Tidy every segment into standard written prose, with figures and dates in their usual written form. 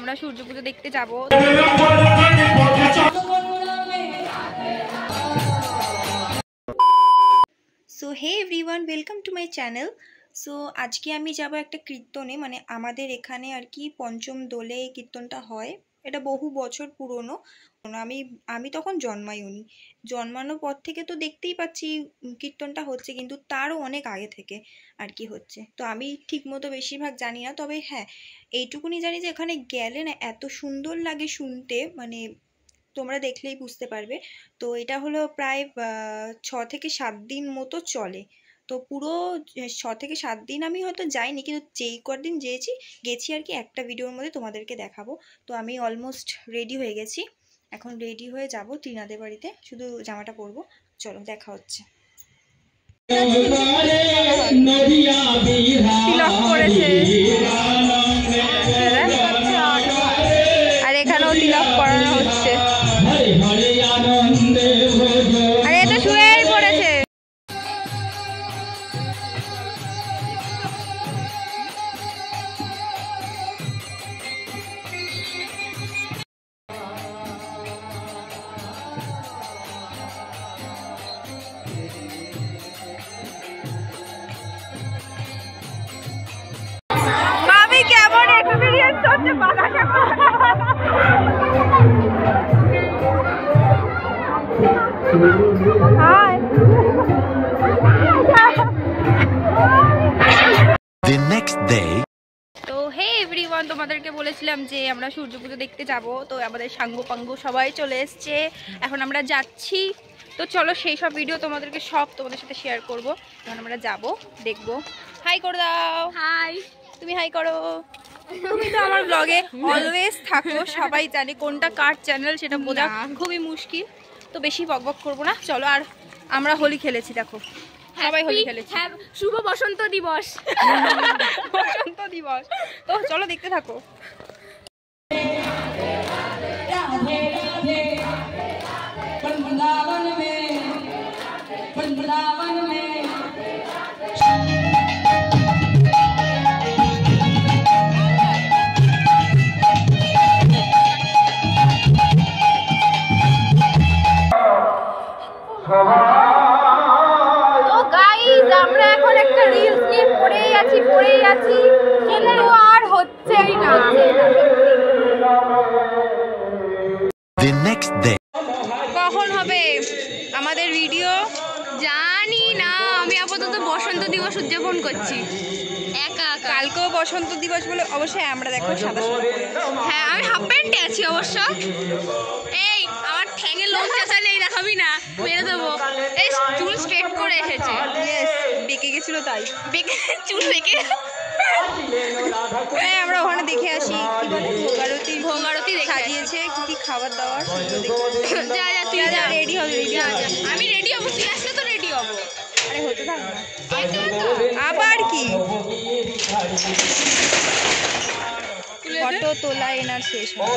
আমরা সূর্য পুজো দেখতে যাব। So hey everyone, welcome to my channel. So আজকে আমি যাব একটা কীর্তনে, মানে আমাদের এখানে আর কি পঞ্চম দোলে কীর্তনটা হয়। এটা বহু বছর পুরনো। আমি তখন জন্মাইনি, জন্মানোর পর থেকে তো দেখতেই পাচ্ছি কীর্তনটা হচ্ছে, কিন্তু তারও অনেক আগে থেকে আর কি হচ্ছে। তো আমি ঠিক মতো বেশিরভাগ জানি না, তবে হ্যাঁ এইটুকুনি জানি যে এখানে গেলে না এত সুন্দর লাগে শুনতে, মানে তোমরা দেখলেই বুঝতে পারবে। তো এটা হলো প্রায় 6 থেকে 7 দিন মতো চলে। তো পুরো 6 থেকে 7 দিন আমি হয়তো যাইনি, কিন্তু যেই কদিন গেছি আর কি একটা ভিডিওর মধ্যে তোমাদেরকে দেখাবো। তো আমি অলমোস্ট রেডি হয়ে গেছি, এখন রেডি হয়ে যাব ত্রিনাদের বাড়িতে, শুধু জামাটা পরবো। চলো দেখা হচ্ছে। তিলক করেছে আর এখানেও তিলক করানো হচ্ছে, আর এটা শুয়েই পড়েছে। মামি কেমন এক্সপেরিয়েন্স হচ্ছে বাতাসে? হাই। The next day. তো হে এভরিওয়ান, তোমাদেরকে বলেছিলাম যে আমরা সূর্য পুজো দেখতে যাব। তো আমাদের সাঙ্গ পাঙ্গ সবাই চলে এসছে, এখন আমরা যাচ্ছি। তো চলো সেই সব ভিডিও তোমাদের সাথে শেয়ার করব। এখন আমরা যাব, দেখবো। হাই করে দাও। হাই। তুমি হাই করো। তুমি তো আমার ব্লগে অলওয়েজ থাকো, সবাই জানে কোনটা কার চ্যানেল সেটা বোঝা খুবই মুশকিল। তো বেশি বকবক করবো না, চলো। আর আমরা হোলি খেলেছি, দেখো সবাই হোলি খেলেছি। শুভ বসন্ত দিবস। বসন্ত দিবস। তো চলো দেখতে থাকো। আমরা এখন একটা রিলস নিয়ে পড়েই আছি কিন্তু আর হচ্ছেই না। The next day. কখন হবে আমাদের ভিডিও জানি না। আমি আপাতত বসন্ত দিবস উদযাপন করছি একা। কালকেও বসন্ত দিবস বলে অবশ্যই আমরা দেখো সাদা সাদা। হ্যাঁ আমি হাফ প্যান্টে আছি অবশ্য। এই আমার ঠ্যাঙে লোম চাষা নেই, দেখাবি না, মেরে দেবো। এই চুল স্ট্রেট করে এসেছে। বেঁকে গেছিল তাই চুল বেঁকে। হ্যাঁ আমরা ওখানে দেখে আসি, কি বলে ভোগারতি সাজিয়েছে, কি খাবার দাবার। যা যা তুই যা, রেডি হবে। আমি রেডি হবো, তুই আসলে তো রেডি হবো। আরে হতে থাক না, আবার কি ফটো তোলা এনার শেষ হয়।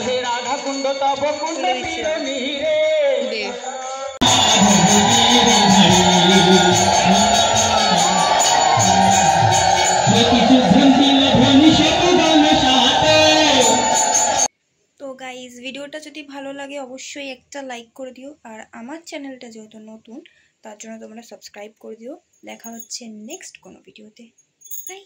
তো গাইজ ভিডিওটা যদি ভালো লাগে অবশ্যই একটা লাইক করে দিও, আর আমার চ্যানেলটা যেহেতু নতুন তার জন্য তোমরা সাবস্ক্রাইব করে দিও। দেখা হচ্ছে নেক্সট কোনো ভিডিওতে। বাই।